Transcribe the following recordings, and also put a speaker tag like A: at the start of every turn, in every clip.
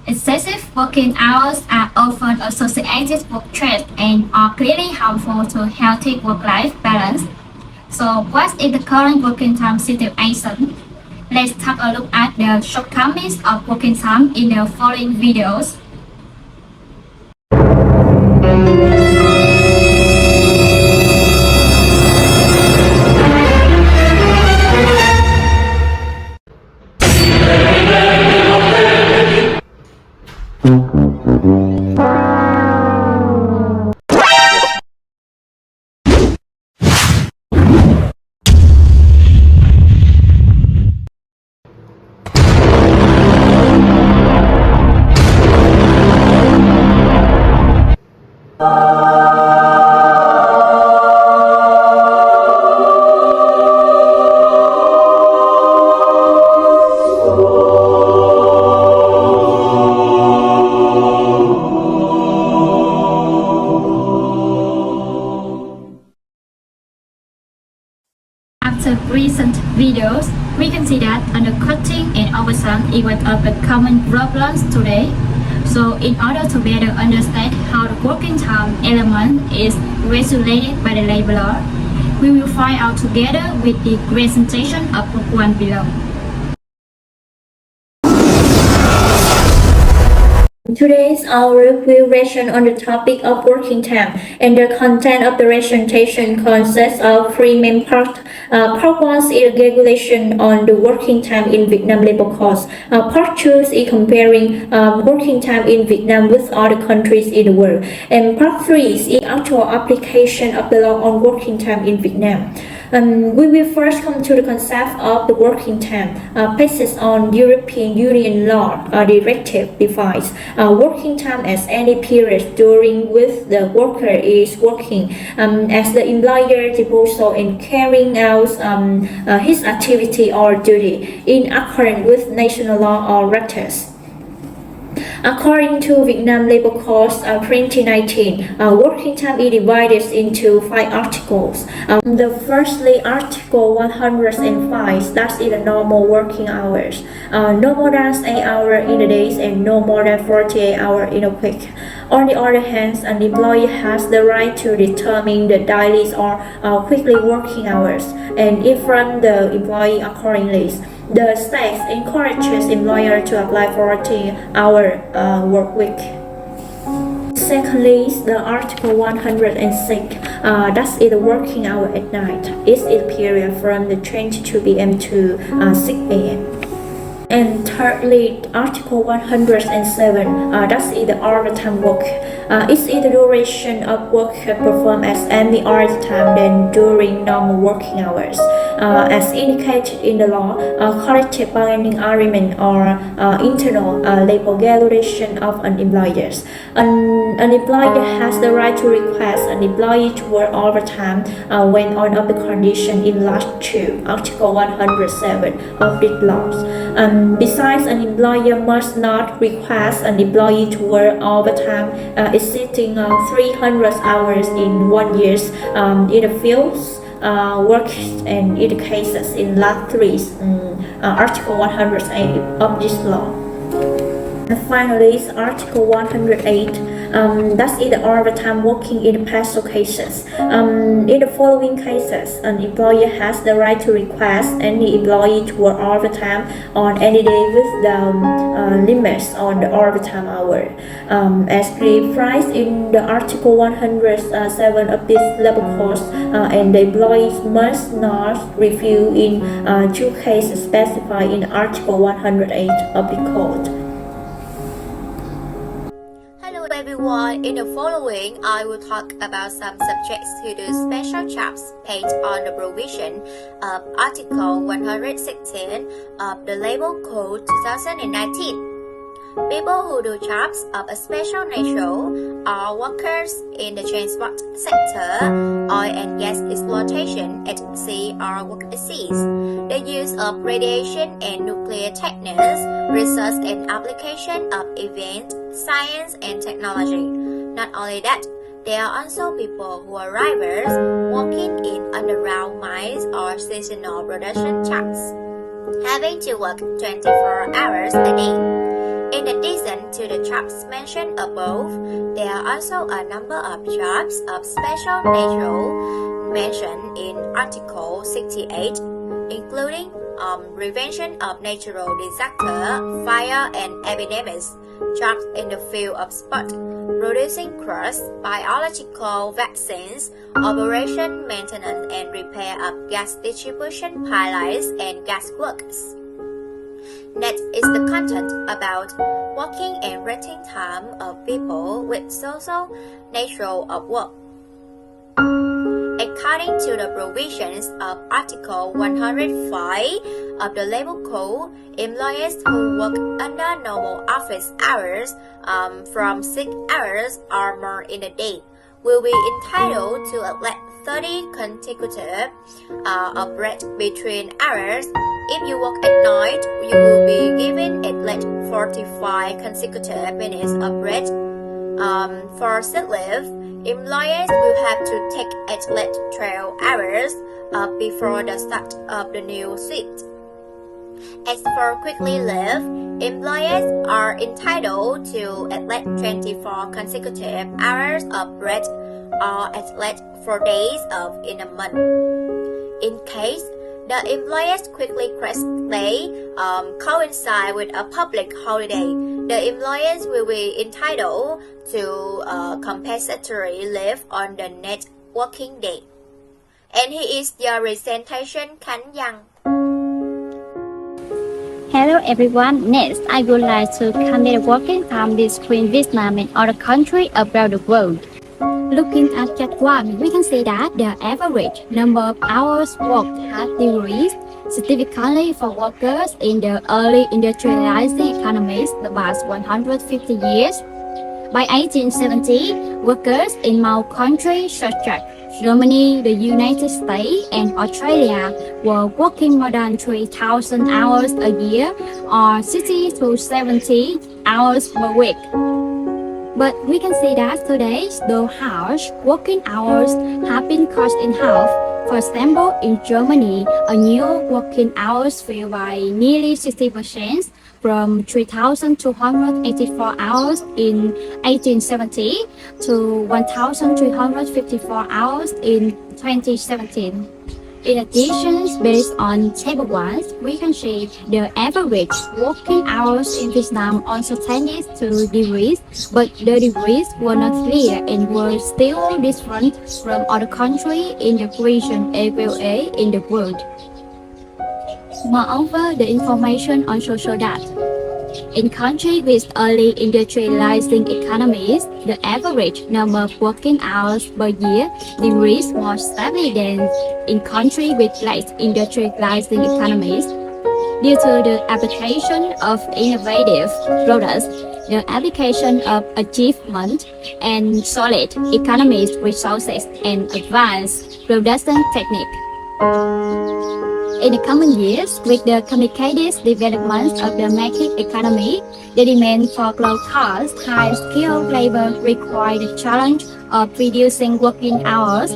A: Excessive working hours are often associated with stress and are clearly harmful to healthy work-life balance. So, what is the current working time situation? Let's take a look at the shortcomings of working time in the following videos. After recent videos, we can see that undercutting and overtime is one of the common problems today. So in order to better understand how the working time element is regulated by the labor law, we will find out together with the presentation of book 1 below.
B: Today's our revision on the topic of working time, and the content of the presentation consists of three main parts. Part 1 is regulation on the working time in Vietnam labor cost. Part 2 is comparing working time in Vietnam with other countries in the world. And Part 3 is actual application of the law on working time in Vietnam. We will first come to the concept of the working time, based on European Union law directive defines working time as any period during which the worker is working as the employer disposal in carrying out his activity or duty in accordance with national law or practice. According to Vietnam Labor Code 2019, working time is divided into 5 articles. The firstly, Article 105, that is the normal working hours. No more than 8 hours in a day and no more than 48 hours in a week. On the other hand, an employee has the right to determine the daily or weekly working hours and inform the employee accordingly. The state encourages employers to apply 40-hour work week. Secondly, the Article 106, that is the working hour at night. It is a period from the 22 p.m. to 6 a.m. And thirdly, Article 107, that is the overtime work. It is the duration of work performed as any other time than during normal working hours. As indicated in the law, collective bargaining agreement or internal labor regulation of an employer. An employer has the right to request an employee to work overtime when on of the condition in Law 2, Article 107 of this law. Besides, an employer must not request an employee to work overtime exceeding 300 hours in 1 year in the fields work and in the cases in Law 3, Article 108 of this law. And finally, Article 108, that is the overtime working in special cases. In the following cases, an employer has the right to request any employee to work overtime on any day with the limits on the overtime hour. As defined in the Article 107 of this labor code, and the employees must not refuse in 2 cases specified in Article 108 of the code.
C: Everyone, in the following, I will talk about some subjects to the special chapters based on the provision of Article 116 of the Labor Code 2019. People who do jobs of a special nature are workers in the transport sector, oil and gas exploitation at sea or work at seas, the use of radiation and nuclear techniques, research and application of event, science and technology. Not only that, there are also people who are drivers working in underground mines or seasonal production jobs, having to work 24 hours a day. In addition to to the jobs mentioned above, there are also a number of jobs of special nature mentioned in Article 68, including prevention of natural disaster, fire and epidemics, jobs in the field of sport, producing crops, biological vaccines, operation, maintenance and repair of gas distribution pipelines and gas works. Next is the content about working and resting time of people with social nature of work. According to the provisions of Article 105 of the Labor Code, employees who work under normal office hours from 6 hours or more in a day will be entitled to at least 30 consecutive of break between hours. If you work at night, you will be given at least 45 consecutive minutes of break. For sick leave, employees will have to take at least 12 hours before the start of the new shift. As for quick leave, employees are entitled to at least 24 consecutive hours of break or at least 4 days in a month. In case the employee's quickly day coincide with a public holiday, the employees will be entitled to compensatory leave on the next working day. And here is your presentation, Khánh Yang.
A: Hello everyone. Next, I would like to compare the working time between Vietnam and other countries around the world. Looking at chart 1, we can see that the average number of hours worked has decreased significantly for workers in the early industrializing economies the past 150 years. By 1870, workers in most countries such as Germany, the United States, and Australia were working more than 3,000 hours a year or 60 to 70 hours per week. But we can see that today, the harsh working hours have been cut in half. For example, in Germany, a new working hours fell by nearly 60% from 3,284 hours in 1870 to 1,354 hours in 2017. In addition, based on table 1, we can see the average working hours in Vietnam also tended to decrease, but the decrease was not clear and were still different from other countries in the region as well as in the world. Moreover, the information also shows that in countries with early industrializing economies, the average number of working hours per year decreased more steadily than in countries with late industrializing economies. Due to the application of innovative products, the application of achievement and solid economic resources and advanced production technique. In the coming years, with the complicated development of the market economy, the demand for low-cost, high-skilled labor requires the challenge of reducing working hours,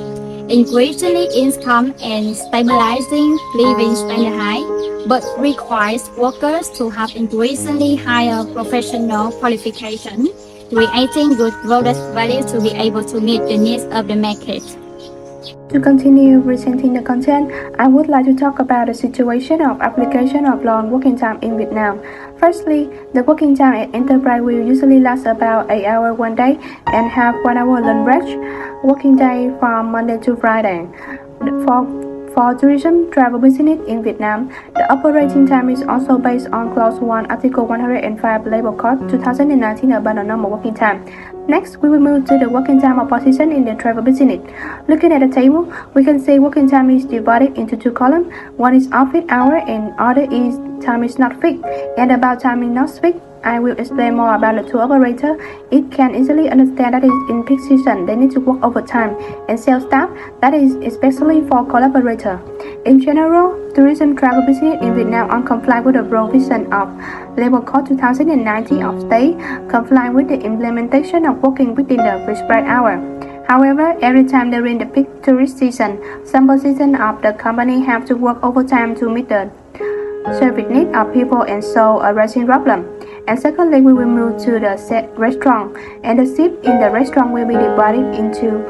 A: increasing income and stabilizing living standard high, but requires workers to have increasingly higher professional qualification, creating good product value to be able to meet the needs of the market.
D: To continue presenting the content, I would like to talk about the situation of application of long working time in Vietnam. Firstly, the working time at enterprise will usually last about 8 hours one day and have 1 hour lunch break, working day from Monday to Friday. For tourism travel business in Vietnam, the operating time is also based on Clause 1, Article 105 Labor Code 2019 about the normal working time. Next, we will move to the working time of position in the travel business. Looking at the table, we can see working time is divided into 2 columns. One is office hour and other is time is not fixed. And about time is not fixed, I will explain more about the tour operator. It can easily understand that in peak season they need to work overtime, and sales staff, that is especially for collaborator. In general, tourism travel business in Vietnam are comply with the provision of Labor Code 2019 of state, complying with the implementation of working within the prescribed hour. However, every time during the peak tourist season, some positions of the company have to work overtime to meet the service needs of people and solve a rising problem. And secondly, we will move to the restaurant, and the shift in the restaurant will be divided into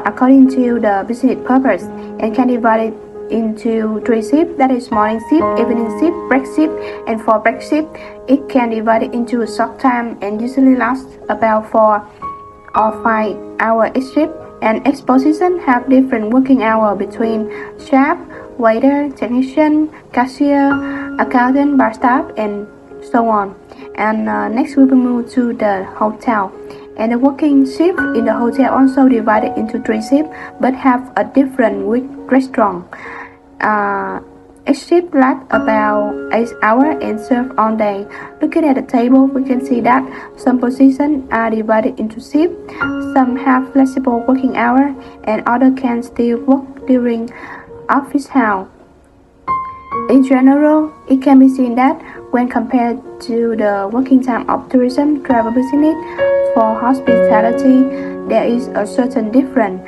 D: according to the business purpose, and can divide it into 3 shifts, that is morning shift, evening shift, break shift. And for break shift, it can divide it into a short time and usually lasts about 4 or 5 hours each shift. And each position have different working hour between chef, waiter, technician, cashier, accountant, bar staff, and so on. And next we will move to the hotel. And the working shift in the hotel also divided into 3 shifts, but have a different with restaurant. Each shift lasts about 8 hours and serve all day. Looking at the table, we can see that some positions are divided into shifts. Some have flexible working hours, and others can still work during office hours. In general, it can be seen that when compared to the working time of tourism travel business, for hospitality, there is a certain difference.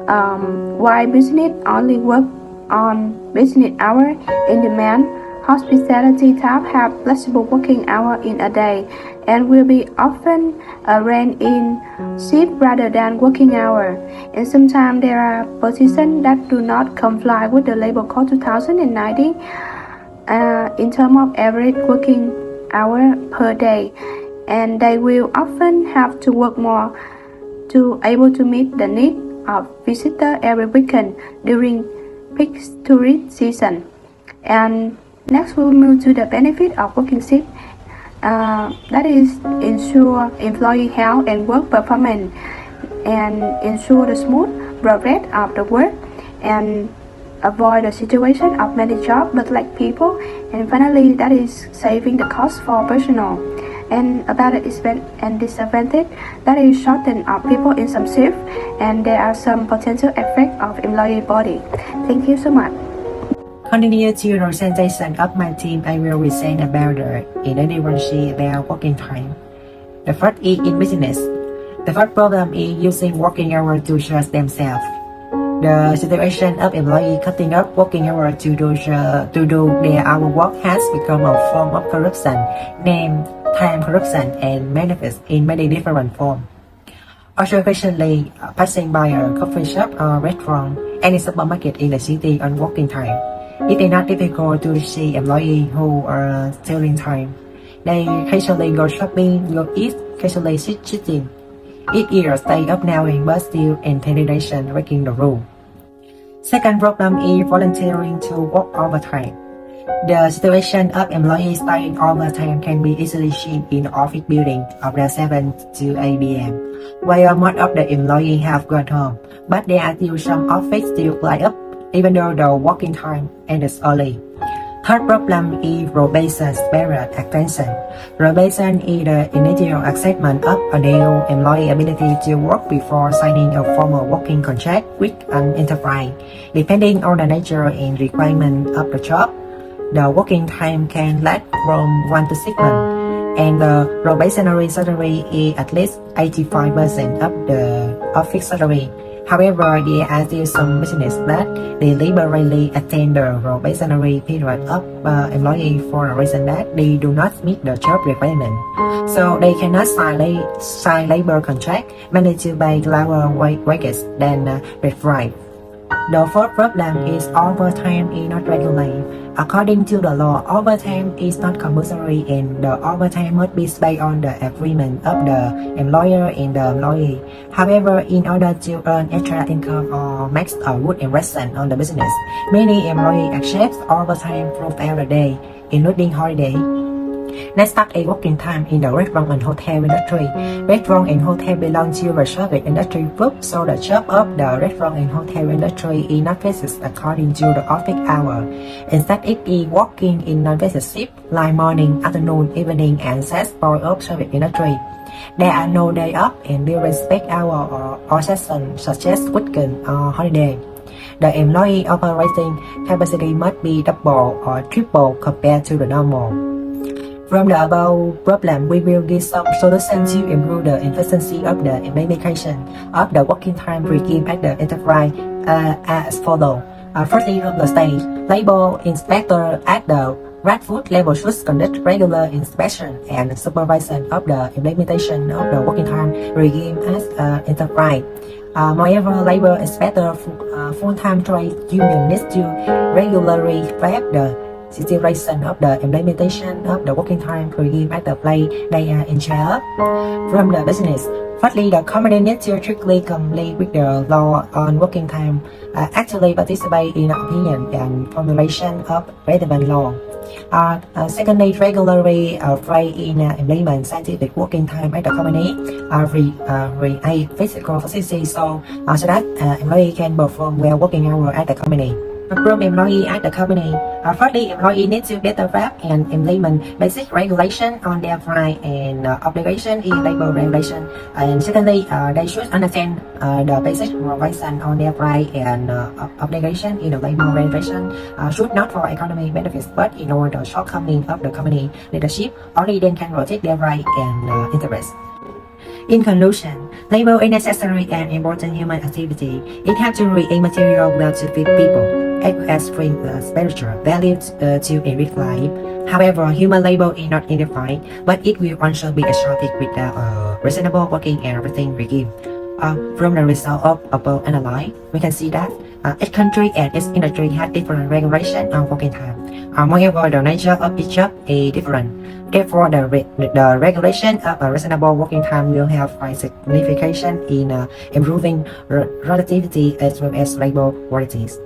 D: While business only work on business hour in demand, hospitality type have flexible working hour in a day and will be often ran in shift rather than working hour. And sometimes there are positions that do not comply with the Labor Code 2019 in terms of average working hour per day, and they will often have to work more to able to meet the need of visitors every weekend during peak tourist season. And next we'll move to the benefit of working shift. That is ensure employee health and work performance, and ensure the smooth progress of the work, and avoid the situation of many jobs but lack people. And finally, that is saving the cost for personnel. And about the disadvantage, that is shorten of people in some shift, and there are some potential effects of employee body. Thank you so much.
E: Continue to the presentation of my team, I will present about the inefficiency about working time. The first is in business. The first problem is using working hours to charge themselves. The situation of employees cutting up working hours to do their hour work has become a form of corruption, named time corruption, and manifests in many different forms. Occasionally, passing by a coffee shop or restaurant, any supermarket in the city on working time, it is not difficult to see employees who are stealing time. They occasionally go shopping, go eat, occasionally sitting. It is a state of knowing but still intimidation breaking the rule. Second problem is volunteering to work overtime. The situation of employees staying overtime can be easily seen in the office building from 7 to 8 p.m. while most of the employees have gone home, but there are still some offices still light up even though the working time ends early. Third problem is probation period extension. Probation is the initial assessment of a new employee ability to work before signing a formal working contract with an enterprise. Depending on the nature and requirement of the job, the working time can last from 1 to 6 months, and the probationary salary is at least 85% of the office salary. However, there are still some businesses that deliberately extend the probationary period of employee for a reason that they do not meet the job requirement. So they cannot sign labor contract managed to pay lower wages than prescribed. The fourth problem is overtime is not regulated. According to the law, overtime is not compulsory, and the overtime must be based on the agreement of the employer and the employee. However, in order to earn extra income or make a good impression on the business, many employees accept overtime throughout the day, including holiday. Let's start a working time in the restaurant and hotel industry. Restaurant and hotel belong to the service industry group, so the job of the restaurant and hotel industry is not fixed according to the office hour. Instead, it is working in non-fixed shift like morning, afternoon, evening, and set for of service industry. There are no day off and during peak hour or session such as weekend or holiday. The employee operating capacity must be double or triple compared to the normal. From the above problem, we will give some solutions to improve the efficiency of the implementation of the working time regime at the enterprise as follows. Firstly, from the state, labor inspector at the Bradford Labor should conduct regular inspection and supervision of the implementation of the working time regime as an enterprise. Moreover, labor inspector full-time trade union needs to regularly track the situation of the implementation of the working time regime at the place they are in charge from the business. Firstly, the company needs to strictly comply with the law on working time, actively participate in the opinion and formulation of relevant law. Secondly, regularly try in implement scientific working time at the company, create physical facility so that employee can perform well working hours at the company. From employee at the company. Firstly, employee needs to better grasp and implement basic regulation on their right and obligation in labor regulation. And secondly, they should understand the basic provision on their right and obligation in the labor regulation should not for economic benefits but ignore the shortcomings of the company leadership. Only then can protect their right and interests. In conclusion, labor is necessary and important human activity. It has to create material wealth to feed people, as bring spiritual values to enrich life. However, human labor is not indefinite, but it will also be extracted with a reasonable working and everything regime. From the result of above analysis, we can see that each country and its industry has different regulation on working time. Moreover, the nature of each job is different. Therefore, the regulation of a reasonable working time will have a significance in improving productivity as well as labor qualities.